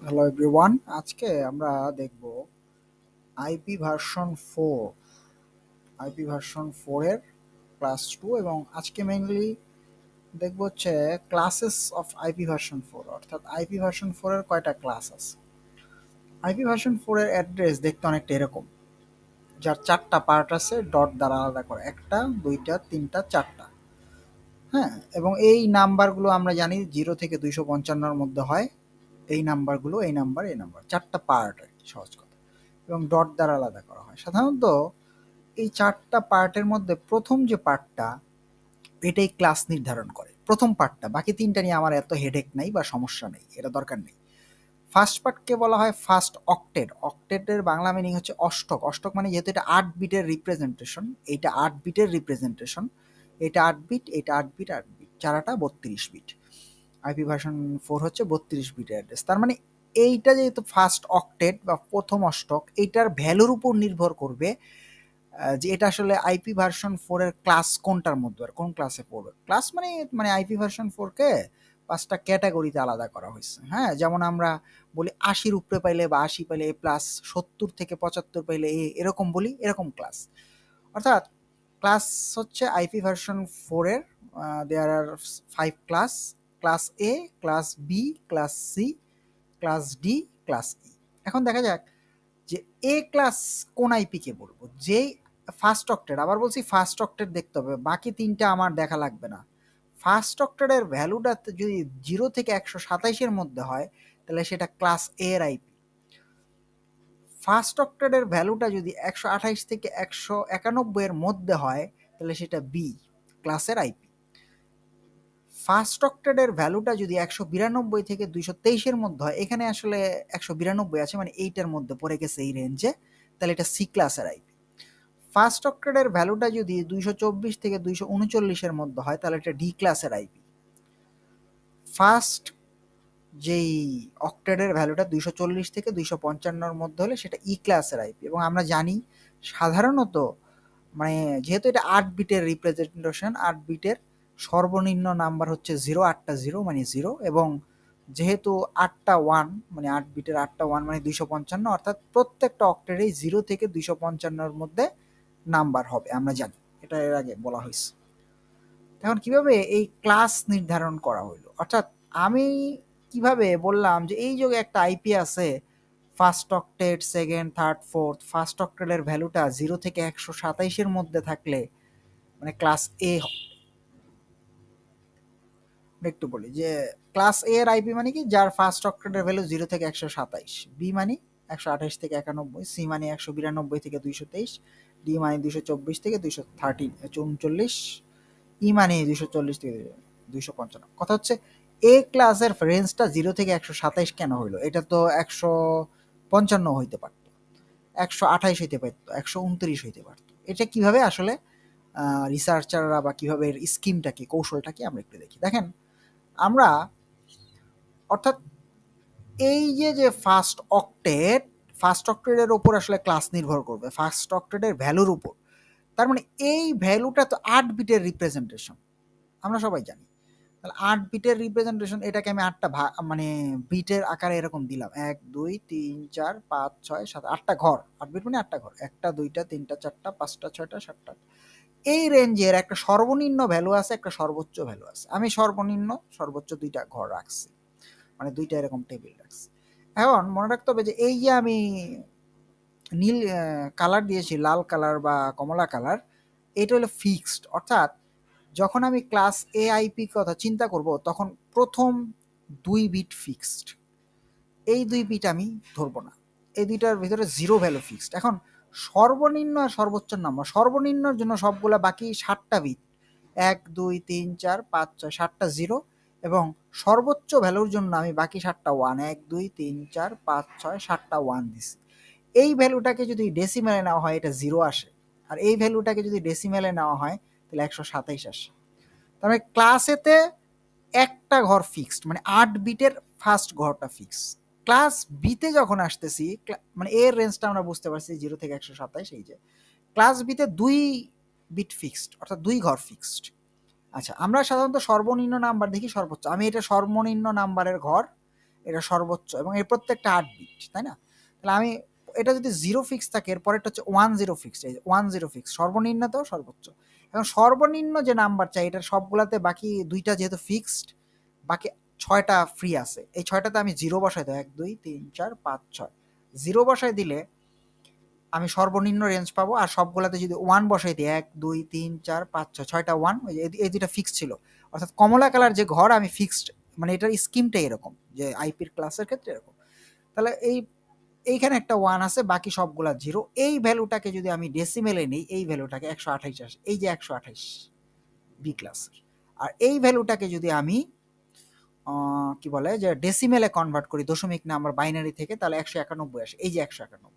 Hello everyone, আজকে আমরা দেখব আইপি ভার্সন 4 আইপি ভার্সন 4 এর ক্লাস 2 এবং আজকে মেইনলি দেখব হচ্ছে ক্লাসেস অফ আইপি ভার্সন 4 অর্থাৎ আইপি ভার্সন 4 এর কয়টা ক্লাস আছে। আইপি ভার্সন 4 এর অ্যাড্রেস দেখতে অনেকটা এরকম, যার চারটা পার্ট আছে ডট দ্বারা আলাদা করে, একটা দুইটা তিনটা চারটা। হ্যাঁ, এবং এই নাম্বারগুলো আমরা জানি 0 থেকে 255 মধ্যে হয়। এই নাম্বারগুলো এই নাম্বার চারটা পার্ট আর কি, সহজ কথা। এবং ডট দ্বারা আলাদা করা হয়। সাধারণত এই চারটা পার্টের মধ্যে প্রথম যে পার্টটা, এটাই ক্লাস নির্ধারণ করে, প্রথম পার্টটা। বাকি তিনটা নিয়ে আমার এত হেডেক নাই বা সমস্যা নেই, এটা দরকার নেই। ফার্স্ট পার্টকে বলা হয় ফার্স্ট অক্টেট। অক্টেটের বাংলা মিনিং হচ্ছে অষ্টক। অষ্টক মানে যেহেতু এটা 8 বিটের রিপ্রেজেন্টেশন, এইটা 8 বিটের রিপ্রেজেন্টেশন, এটা 8 বিট, এটা 8 বিট, 8 বিট, চারাটা 32 বিট। আইপি ভার্সন 4 হচ্ছে 32 বিটের অ্যাড্রেস। তার মানে এইটা যেহেতু ফার্স্ট অক্টেট বা প্রথম অষ্টক, এইটার ভ্যালুর উপর নির্ভর করবে যে এটা আসলে আইপি ভার্সন 4 এর ক্লাস কোনটার মধ্যে, আর কোন ক্লাসে পড়বে। ক্লাস মানে মানে আইপি ভার্সন 4 কে পাঁচটা ক্যাটাগরিতে আলাদা করা হয়েছে। হ্যাঁ, যেমন আমরা বলি 80-র উপরে পাইলে বা 80 পাইলে এ প্লাস, 70 থেকে 75 পাইলে এ, এরকম বলি, এরকম ক্লাস। অর্থাৎ ক্লাস হচ্ছে আইপি ভার্সন 4 এর there are 5 class: class A, class B, class C, class D, class E. এখন দেখা যাক যে এ ক্লাস কোন আইপি কে বলবো। যেই ফার্স্ট অক্টেট, আবার বলছি ফার্স্ট অক্টেট দেখতে হবে, বাকি তিনটা আমার দেখা লাগবে না। ফার্স্ট অক্টেটের ভ্যালুটা যদি 0 থেকে 127-এর মধ্যে হয়, তাহলে সেটা ক্লাস এ এর আইপি। ফার্স্ট অক্টেটের ভ্যালুটা যদি 128 থেকে 191 এর মধ্যে হয়, তাহলে সেটা বি ক্লাসের আইপি। ফার্স্ট অক্টেটের ভ্যালুটা যদি 192 থেকে 223-এর মধ্যে হয়, এখানে আসলে 192 আছে, মানে এইটার মধ্যে পড়ে গেছে এই রেঞ্জে, তাহলে এটা সি ক্লাসের আইপি। ফার্স্ট অক্টেটের ভ্যালুটা যদি 224 থেকে 239-এর মধ্যে হয়, তাহলে এটা ডি ক্লাসের আইপি। ফার্স্ট যেই অক্টেটের ভ্যালুটা 240 থেকে 255-এর মধ্যে হলে সেটা ই ক্লাসের আইপি। এবং আমরা জানি সাধারণত মানে যেহেতু এটা 8 বিটের রিপ্রেজেন্টেশন, 8 বিটের সর্বনিম্ন নাম্বার হচ্ছে 0, 8টা 0 মানে 0, এবং যেহেতু 8টা 1 মানে 8 বিটের 8টা 1 মানে 255, অর্থাৎ প্রত্যেকটা অক্টেটেই 0 থেকে 255-এর মধ্যে নাম্বার হবে, আমরা জানি, এটা এর আগে বলা হয়েছে। এখন কিভাবে এই ক্লাস নির্ধারণ করা হইলো, অর্থাৎ আমি কিভাবে বললাম যে এই যে একটা আইপি আছে first octet, second, third, fourth, first অক্টেটের ভ্যালুটা 0 থেকে 127-এর মধ্যে থাকলে মানে ক্লাস এ। একটু বলি যে ক্লাস এ এর আইপি মানে কি, যার ফার্স্ট অক্টেটের ভ্যালু 0 থেকে 127, বি মানে 128 থেকে 91, সি মানে 192 থেকে 223, ডি মানে 224 থেকে 239, ই মানে 240 থেকে 255। কথা হচ্ছে এ ক্লাসের রেঞ্জটা 0 থেকে 127 কেন হইলো? এটা তো 155 হইতে পারতো, 128 হইতে পারতো, 129 হইতে পারতো। এটা কিভাবে আসলে রিসার্চাররা বা কিভাবে এর স্কিমটা কি, কৌশলটা কি, আমরা একটু দেখি। দেখেন, আমরা অর্থাৎ এই যে ফার্স্ট অক্টেটের উপর আসলে ক্লাস নির্ভর করবে, ফার্স্ট অক্টেটের ভ্যালুর উপর। তার মানে এই ভ্যালুটা তো 8 বিটের রিপ্রেজেন্টেশন, আমরা সবাই জানি। তাহলে 8 বিটের রিপ্রেজেন্টেশন, এটাকে আমি 8টা মানে বিটের আকারে এরকম দিলাম: 1 2 3 4 5 6 7, 8টা ঘর। 8 বিট মানে 8টা ঘর, 1টা 2টা 3টা 4টা 5টা 6টা 7টা। এই রেঞ্জের একটা সর্বনিম্ন ভ্যালু আছে, একটা সর্বোচ্চ ভ্যালু আছে। আমি সর্বনিম্ন সর্বোচ্চ দুইটা ঘর রাখছি, মানে দুইটা এরকম টেবিল রাখছি। এখন মনে রাখতে হবে যে এই যে আমি নীল কালার দিয়েছি, লাল কালার বা কমলা কালার, এটা হলো ফিক্সড। অর্থাৎ যখন আমি ক্লাস এ আইপি কথা চিন্তা করব, তখন প্রথম 2 বিট ফিক্সড, এই 2 বিট আমি ধরবো না, এই দুইটার ভিতরে 0 ভ্যালু ফিক্সড। এখন সর্বনিম্ন আর সর্বোচ্চ নাম্বার, সর্বনিম্নর জন্য সবগুলা বাকি 7টা বিট, 1 2 3 4 5 6 7টা 0, এবং সর্বোচ্চ ভ্যালুর জন্য আমি বাকি 7টা 1, 1 2 3 4 5 6 7টা 1 দিছি। এই ভ্যালুটাকে যদি ডেসিমেলে নেওয়া হয়, এটা 0 আসে। আর এই ভ্যালুটাকে যদি ডেসিমেলে নেওয়া হয়, তাহলে 127 আসে। তাহলে ক্লাস এতে একটা ঘর ফিক্সড, মানে 8 বিটের ফার্স্ট ঘরটা ফিক্স। ক্লাস বিতে যখন আসতেছি, মানে এর রেঞ্জটা আমরা বুঝতে পারছি 0 থেকে 127। এই যে ক্লাস বিতে 2 বিট ফিক্সড, অর্থাৎ 2 ঘর ফিক্সড। আচ্ছা, আমরা সাধারণত সর্বনিম্ন নাম্বার দেখি, সর্বোচ্চ। আমি এটা সর্বনিম্ন নাম্বারের ঘর এটা সর্বোচ্চ এবং এর প্রত্যেকটা 8 বিট, তাই না? তাহলে আমি এটা যদি 0 ফিক্স থাকে এরপরেরটা হচ্ছে 10 ফিক্সড, এই 10 ফিক্স সর্বনিম্ন তো সর্বোচ্চ। এখন সর্বনিম্ন যে নাম্বার চাই এটার সবগুলাতে বাকি 2টা যেহেতু ফিক্সড, বাকি 6টা ফ্রি আছে। এই 6টাতে আমি 0 বসাই দেব, 1 2 3 4 5 6, 0 বসাই দিলে আমি সর্বনিম্ন রেঞ্জ পাবো। আর সবগুলাতে যদি 1 বসাই দিই 1 2 3 4 5 6, 6টা 1, ওই যে এই দুইটা ফিক্সড ছিল। অর্থাৎ কমলা কালার যে ঘর আমি ফিক্সড, মানে এটার স্কিমটাই এরকম যে আইপির ক্লাসের ক্ষেত্রে এরকম। তাহলে এইখানে একটা 1 আছে, বাকি সবগুলা 0। এই ভ্যালুটাকে যদি আমি ডেসিমেলে নিই, এই ভ্যালুটাকে 128 আসে, এই যে 128 বি ক্লাসের। আর এই ভ্যালুটাকে যদি আমি কি বলে যে ডেসিমেলে কনভার্ট করি, দশমিক নাম্বার বাইনারি থেকে, তাহলে 191 আসে, এই যে 191।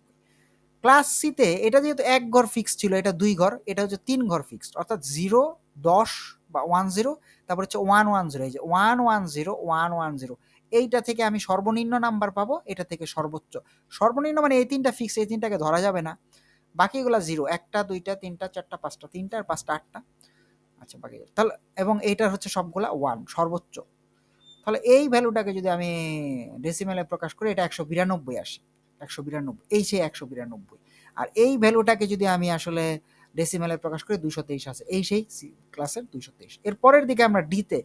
ক্লাস সিতে এটা যেহেতু 1 ঘর ফিক্স ছিল, এটা 2 ঘর, এটা হচ্ছে 3 ঘর ফিক্সড, অর্থাৎ 0 10 বা 10, তারপর হচ্ছে 110, এই যে 110 110, এইটা থেকে আমি সর্বনিম্ন নাম্বার পাবো, এটা থেকে সর্বোচ্চ। সর্বনিম্ন মানে এই তিনটা ফিক্স, এই তিনটাকে ধরা যাবে না, বাকিগুলা 0, 1টা 2টা 3টা 4টা 5টা, 3টা আর 5টা 8টা। আচ্ছা বাকি তাহলে, এবং এইটার হচ্ছে সবগুলা 1 সর্বোচ্চ। তাহলে এই ভ্যালুটাকে যদি আমি ডেসিমেলে প্রকাশ করি, এটা 192 আসে, 192, এই সেই 192। আর এই ভ্যালুটাকে যদি আমি আসলে ডেসিমেলে প্রকাশ করি 223 আছে, এই সেই ক্লাসের 223। এর পরের দিকে আমরা ডিতে,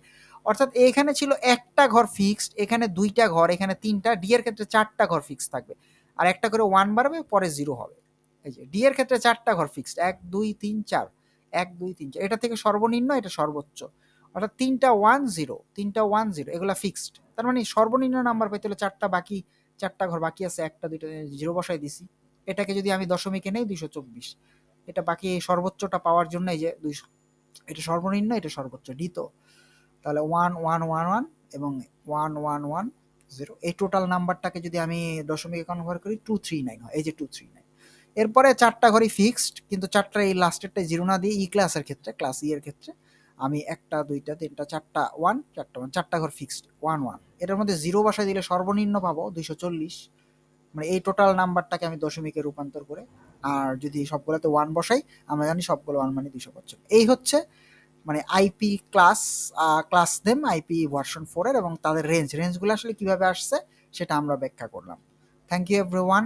অর্থাৎ এখানে ছিল একটা ঘর ফিক্সড, এখানে 2টা ঘর, এখানে 3টা, ডি এর ক্ষেত্রে 4টা ঘর ফিক্সড থাকবে, আর একটা করে 1 বাড়বে, পরে 0 হবে। এই যে ডি এর ক্ষেত্রে 4টা ঘর ফিক্সড, 1 2 3 4, 1 2 3 4, এটা থেকে সর্বনিম্ন, এটা সর্বোচ্চ। অর্থাৎ 3টা 1 0, 3টা 1 0, এগুলা ফিক্সড। তার মানে সর্বনিম্ন নাম্বার পাইতে হলে 4টা বাকি, 4টা ঘর বাকি আছে, 1টা 2টা 0 বসাই দিছি। এটাকে যদি আমি দশমিকে নেই 224, এটা বাকি সর্বোচ্চটা পাওয়ার জন্য এই যে 200, এটা সর্বনিম্ন এটা সর্বোচ্চ ডি তো। তাহলে 1 1 1 1 এবং 1 1 1 0, এই টোটাল নাম্বারটাকে যদি আমি দশমিকে কনভার্ট করি 239 হয়, এই যে 239। এরপরে 4টা ঘরই ফিক্সড, কিন্তু 4টা এই লাস্টেরটা 0 না দিয়ে ই ক্লাসের ক্ষেত্রে, ক্লাস ই এর ক্ষেত্রে আমি 1টা 2টা 3টা 4টা 1, 4টা 1, 4টা ঘর ফিক্সড 1 1। এটার মধ্যে 0 বসাই দিলে সর্বনিম্ন পাবো 240, মানে এই টোটাল নাম্বারটাকে আমি দশমিকে রূপান্তর করে। আর যদি সবগুলোতে 1 বসাই, আমরা জানি সবগুলো 1 মানে 255। এই হচ্ছে মানে IP class, class name IP version 4 এর, এবং তাদের রেঞ্জগুলো আসলে কিভাবে আসছে সেটা আমরা ব্যাখ্যা করলাম। Thank you everyone.